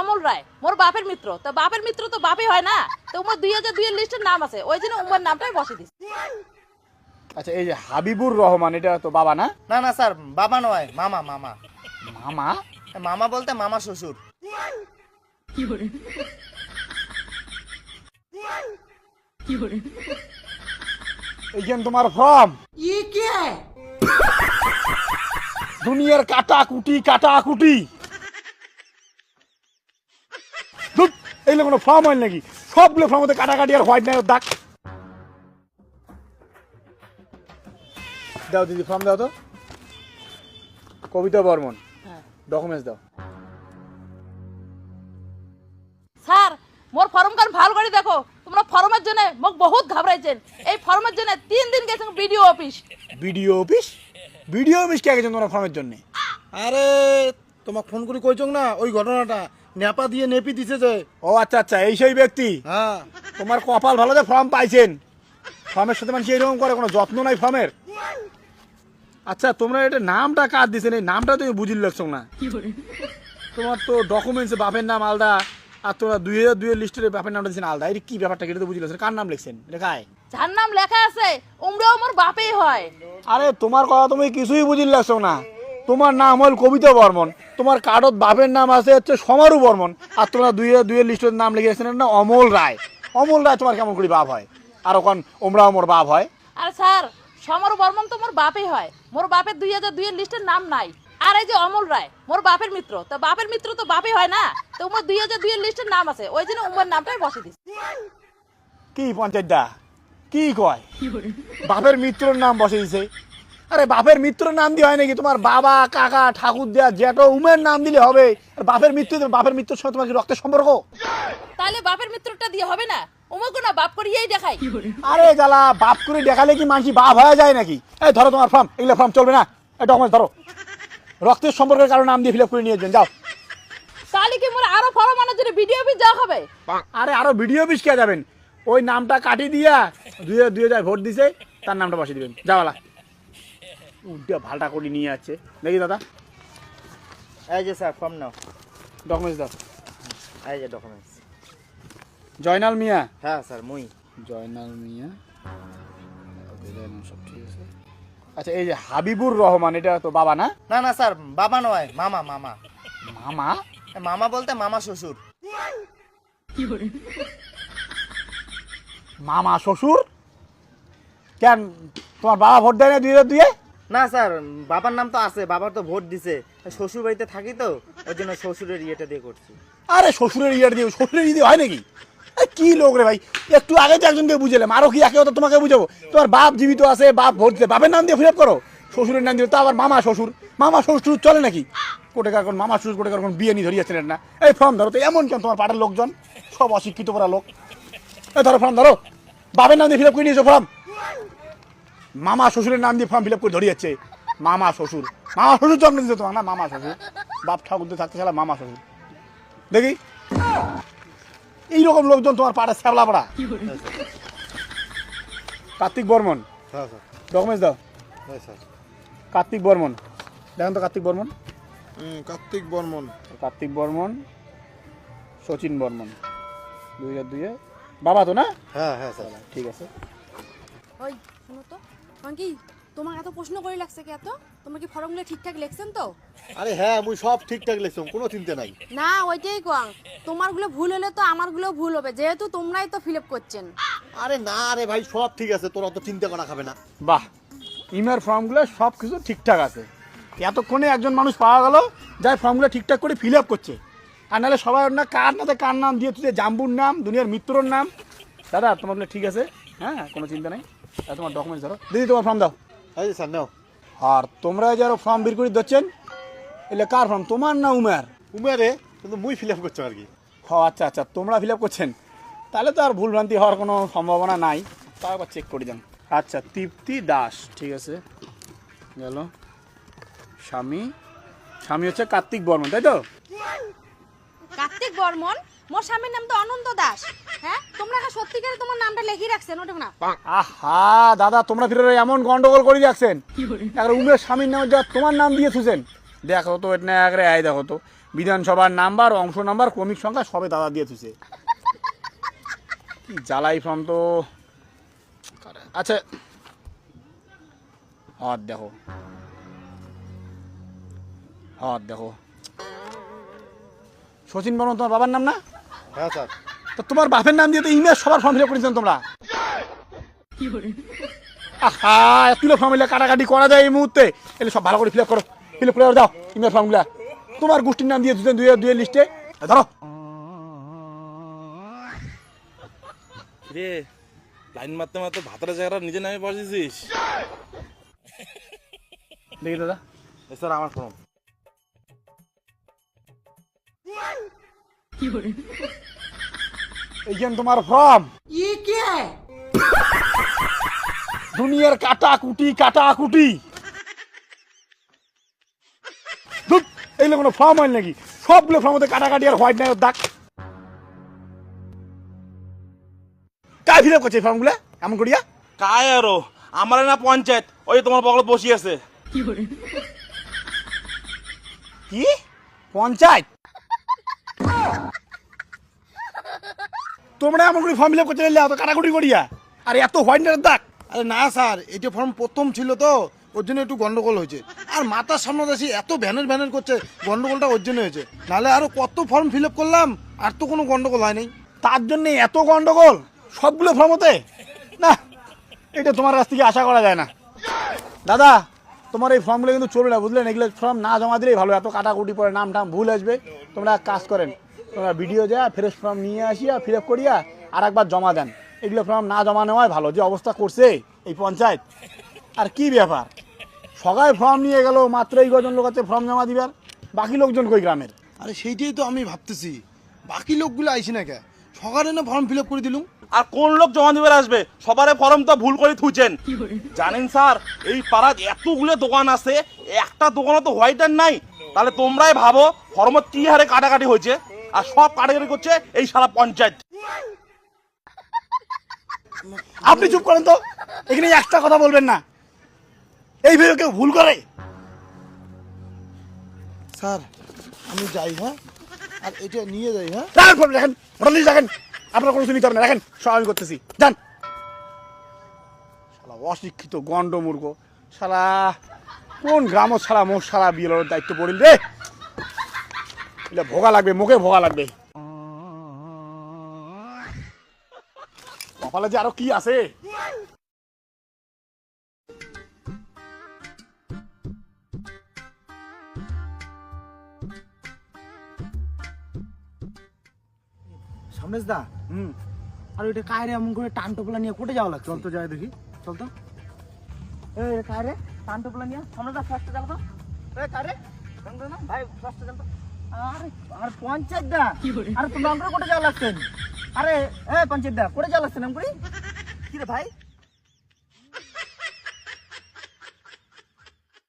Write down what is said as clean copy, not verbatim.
অমল রায় মোর বাপের মিত্র, তো বাপের মিত্র তো বাপই হয় না, তো উমার 2002 এর লিস্টের নাম আছে, ওই জন্য উমার নামটাই বসে দিছি। আচ্ছা, এই যে হাবিবুর রহমান, এটা তো বাবা না? না না স্যার, বাবা নয়, মামা মামা। মামা? মামা বলতে মামা শ্বশুর। এইখান তোমার ফর্ম? দুনিয়ার কাটাকুটি কাটাকুটি। ধুৎ, এইগুলো কোনো ফর্ম হয় নাকি? সবগুলো ফর্ম মধ্যে কাটাকাটি আর হোয়াইট নাই দাগ। দাও দিদি, ফর্ম দাও তো। কবিতা বর্মন, ডকুমেন্টস দাও। স্যার মোর ফর্ম কার ভালো করে দেখো, তোমরা ফর্মের জন্য মোক বহুত ঘাবড়াইছেন। এই ফর্মের জন্য 3 দিন গেছেন BDO office. BDO office? BDO office কে গেছেন তোমার ফর্মের জন্য? আরে তোমাকে ফোন করে কইছং না ওই ঘটনাটা, নেপা দিয়ে নেপি দিছে যে। ও আচ্ছা আচ্ছা, এই সেই ব্যক্তি। হ্যাঁ। তোমার কপাল ভালো যে ফর্ম পাইছেন। ফর্মের সাথে মানুষ এরকম করে, কোনো যত্ন নাই ফর্মের। আচ্ছা, তোমরা এটা নামটা কার দিছেন? এই নামটা তুমি বুঝিল লাগছো না। তোমার তো ডকুমেন্টসে বাপের নাম আলাদা, আর তোমরা 2002 এর লিস্টের বাপের নামটা দিয়েছেন আলাদা। এটা কি ব্যাপারটা, এটা তো বুঝিল। কার নাম লিখছেন লেখায়? যার নাম লেখা আছে উমরাও মোর বাপই হয়। আরে তোমার কথা তুমি কিছুই বুঝিল লাগছো না। তোমার নাম হল কবিতা বর্মন, তোমার কার্ডত বাপের নাম আছে হচ্ছে সমারু বর্মন, আর তোমরা 2002 এর লিস্টের নাম লিখেছেন না অমল রায়। অমল রায় তোমার কেমন করে বাপ হয়? আর ওখান ওমরাও মোর বাপ হয়। আর স্যার সমর বর্মন তো মোর বাপই হয়, মোর বাপের 2002 এর লিস্টের নাম নাই। আর এই যে অমল রায় মোর বাপের মিত্র, তো বাপের মিত্র তো বাপই হয় না, তো উমার 2002 এর লিস্টের নাম আছে, ওই জন্য উমার নামটাই বসে দিছি। কি পঞ্চায়েতটা কি কয়? বাপের মিত্রর নাম বসে দিছে? আরে বাপের মিত্রর নাম দিয়ে হয় নাকি? তোমার বাবা কাকা ঠাকুর দেয়া জেঠো উমের নাম দিলে হবে। আর বাপের মিত্রর সঙ্গে তোমার কি রক্তের সম্পর্ক? তাহলে বাপের মিত্রটা দিয়ে হবে না? উমাকে না বাপ করিয়েই দেখাই। আরে জ্বালা, বাপ করে দেখালে কি মানুষ বাপ হয়ে যায় নাকি? এই ধরো তোমার ফর্ম, এগুলো ফর্ম চলবে না। এই ডকুমেন্টস ধরো, রক্তের সম্পর্কের কারণে নাম দিয়ে ফিল আপ করে নিয়ে যাও। তাহলে কি মোর আরো ফর্ম আনার জন্য ভিডিও অফিস যাওয়া হবে? আরে আরো ভিডিও অফিস কে যাবেন? ওই নামটা কাটি দিয়া 2002 ভোট দিছে, তার নামটা বসিয়ে দিবেন। যাওয়ালা উল্টা ভালটা করে নিয়ে যাচ্ছে দেখি। দাদা এই যে স্যার ফর্ম নাও। ডকুমেন্টস দাও। এই যে ডকুমেন্টস। জয়নাল মিয়া? হ্যাঁ স্যার, মুই। জয়নাল মিয়া, সব ঠিক আছে। আচ্ছা, এই যে হাবিবুর রহমান, এটা তো বাবা না? না না স্যার, বাবা নয়, মামা মামা। মামা? মামা বলতে মামা শ্বশুর। মামা শ্বশুর? কেন তোমার বাবা ভোট দেয় না 2002? না স্যার, বাবার নাম তো আছে, বাবার তো ভোট দিছে, শ্বশুর বাড়িতে থাকি তো ওই জন্য শ্বশুরের ইয়েটা দিয়ে করছি। আরে শ্বশুরের ইয়ে দিয়ে, শ্বশুরের ইয়ে হয় নাকি? কি লোক রে ভাই, একটু আগে তো একজনকে বুঝালাম, আরো কি একে হতো তোমাকে বুঝাবো? তোমার বাপ জীবিত আছে, বাপ ভোট দিতে, বাপের নাম দিয়ে ফিল আপ করো। শ্বশুরের নাম দিয়ে তো আবার মামা শ্বশুর। মামা শ্বশুর চলে নাকি? কোটেকার কোন মামা শ্বশুর, কোটেকার কোন বিয়ে নিয়ে ধরিয়েছিলেন না? এই ফর্ম ধরো তো। এমন কেন তোমার পাড়ার লোকজন সব অশিক্ষিত পড়া লোক? এই ধরো ফর্ম ধরো, বাপের নাম দিয়ে ফিল আপ করে নিয়েছো ফর্ম। মামা শ্বশুরের নাম দিয়ে ফর্ম ফিল আপ করে ধরিয়েছে। মামা শ্বশুর, মামা শ্বশুর জন্ম দিতে তোমার না? মামা শ্বশুর, বাপ ঠাকুর দিয়ে থাকতে চালা মামা শ্বশুর। দেখি এইরকম লোকজন তোমার পাড়া শ্যাবলা পাড়া। কার্তিক বর্মন, হ্যাঁ স্যার। ডকুমেন্টস দাও। হ্যাঁ স্যার। কার্তিক বর্মন, দেখেন তো কার্তিক বর্মন। কার্তিক বর্মন। কার্তিক বর্মন, সচিন বর্মন, 2002 বাবা তো না? হ্যাঁ হ্যাঁ স্যার। ঠিক আছে। ওই শোনো তো, কি তোমার এত প্রশ্ন করে লাগছে কি? এত তোমার কি ফর্মগুলো ঠিকঠাক লিখছেন তো? আরে হ্যাঁ, মুই সব ঠিকঠাক লিখছম, কোনো চিন্তা নাই। না ওইটাই কোয়াং, তোমারগুলো ভুল হলে তো আমারগুলো ভুল হবে, যেহেতু তোমরাই তো ফিল আপ করছেন। আরে না রে ভাই, সব ঠিক আছে, তোর অত চিন্তা করা খাবে না। বাহ, ইমের ফর্মগুলো সব কিছু ঠিকঠাক আছে। এতক্ষণে একজন মানুষ পাওয়া গেল যাই ফর্মগুলো ঠিকঠাক করে ফিল আপ করছে। আর নাহলে সবাই না কার নাতে কার নাম দিয়ে তুই জাম্বুর নাম, দুনিয়ার মিত্রর নাম। দাদা তোমার ঠিক আছে, হ্যাঁ কোনো চিন্তা নেই। তোমার ডকুমেন্টস ধরো। দিদি তোমার ফর্ম দাও। এই যে স্যার নাও। আর তোমরা যারা ফর্ম বের করে দিচ্ছেন, এলে কার ফর্ম, তোমার না উমের? উমেরে, কিন্তু মুই ফিল আপ করছো আর কি। ও আচ্ছা আচ্ছা, তোমরা ফিল আপ করছেন, তাহলে তো আর ভুলভ্রান্তি হওয়ার কোনো সম্ভাবনা নাই। তাও একবার চেক করে দেন। আচ্ছা, তৃপ্তি দাস, ঠিক আছে গেল। স্বামী, স্বামী হচ্ছে কার্তিক বর্মন, তাই তো? কার্তিক বর্মন? মোর স্বামীর নাম তো অনন্ত দাস। হ্যাঁ, তোমরা কি সত্যিকারে তোমার নামটা লিখে রাখছেন ওটা না? আহা দাদা, তোমরা ফিরে এমন গন্ডগোল করে রাখছেন, উমের স্বামীর নাম যা তোমার নাম দিয়ে থুছেন। দেখো তো এটা একরে আয়, দেখো তো বিধানসভার নাম্বার, অংশ নাম্বার, ক্রমিক সংখ্যা সবে দাদা দিয়ে থুছে। কি জ্বালাই ফর্ম তো। আচ্ছা হাত দেখো, হাত দেখো। শচীন বর্মন তোমার বাবার নাম না? হ্যাঁ স্যার। তো তোমার বাপের নাম দিয়ে তো ইমেজ সবার ফর্ম ফিল আপ করেছেন তোমরা। আহা, এতগুলো ফর্ম মিলে কাটাকাটি করা যায় এই মুহূর্তে? এলে সব ভালো করে ফিল আপ করো, ফিল আপ করে দাও ইমেজ ফর্মগুলা। তোমার গোষ্ঠীর নাম দিয়ে দুজন দুয়ের লিস্টে ধরো। রে লাইন মারতে মারতে ভাতার জায়গাটা নিজে নামে বসেছিস। দেখি দাদা। স্যার আমার ফর্ম। এইখান তোমার ফর্ম। দুনিয়ার কাটাকুটি কাটাকুটি। ধুৎ, এইগুলো কোনো ফর্ম হয় নাকি? সবগুলো ফর্ম মধ্যে কাটাকাটি আর হোয়াইট নাইট দাগ। কাই ফিল আপ করছে এই ফর্মগুলো এমন করিয়া? কায় আরো আমার না পঞ্চায়েত, ওই তোমার বগলে বসি আছে। কি পঞ্চায়েত? তোমরা এমন করে ফর্ম ফিল আপ করতে এত কাটাকুটি করিয়া আর এত হোয়াইট নাইট দাগ? আরে না স্যার, এটা ফর্ম প্রথম ছিল তো ওর জন্য একটু গন্ডগোল হয়েছে। আর মাথার সামনে দেখি এত ভ্যানের ভ্যানের করছে, গন্ডগোলটা ওর জন্য হয়েছে। নাহলে আরো কত ফর্ম ফিল আপ করলাম, আর তো কোনো গন্ডগোল হয় নাই। তার জন্য এত গন্ডগোল সবগুলো ফর্মতে? না, এটা তোমার কাছ থেকে আশা করা যায় না। দাদা, তোমার এই ফর্মগুলো কিন্তু চলবে না, বুঝলেন? এগুলো ফর্ম না জমা দিলেই ভালো। এত কাটাকুটি পরে নাম টাম ভুল আসবে। তোমরা এক কাজ করেন, তোমরা ভিডিও যা ফ্রেশ ফর্ম নিয়ে আসিয়া ফিল আপ করিয়া আর একবার জমা দেন। এগুলো ফর্ম না জমা নেওয়াই ভালো, যে অবস্থা করছে এই পঞ্চায়েত। আর কি ব্যাপার, সবাই ফর্ম নিয়ে গেল, মাত্র এই কজন লোক আছে ফর্ম জমা দিবার, বাকি লোকজন কই গ্রামের? আরে সেইটাই তো আমি ভাবতেছি, বাকি লোকগুলো আইসি না কে? সকালে না ফর্ম ফিল আপ করে দিলুম। আর কোন লোক জমা দিবার আসবে? সবারে ফর্ম তো ভুল করে থুইছেন। জানেন স্যার, এই পাড়ায় এতগুলো দোকান আছে, একটা দোকানে তো হোয়াইটার নাই। তাহলে তোমরাই ভাবো ফর্ম কি হারে কাটাকাটি হয়েছে। আর সব কাটাকাটি করছে এই সারা পঞ্চায়েত। আপনি চুপ করেন তো, এখানে একটা কথা বলবেন না। এই ভেবে কেউ ভুল করে? স্যার আমি যাই, হ্যাঁ? আর এটা নিয়ে যাই, হ্যাঁ? রাখেন, রাখেন, আপনার কোনো চিন্তা না, রাখেন, সব আমি করতেছি, যান। শালা অশিক্ষিত গন্ড মূর্খ, শালা কোন গ্রামত শালা মোর শালা বিয়ের দায়িত্ব পড়িল রে। এটা ভোগা লাগবে, মুখে ভোগা লাগবে। কপালে যে আরো কি আছে। সমেশ দা, আর ওইটা কায়রে এমন করে টান টোপলা নিয়ে কোটে যাওয়া লাগছে? চল তো যাই দেখি, চল তো। এই কায়রে টান টোপলা নিয়ে সমেশ দা ফার্স্টে যাও তো। এই কায়রে না ভাই, ফার্স্টে যাও তো। আরে আর পঞ্চায়েত দা, আরে তোমরা আমরা কোটে যাওয়া লাগছেন? আরে এ পঞ্চায়েত দা, কোটে যাওয়া লাগছেন? আমি করি কি রে ভাই?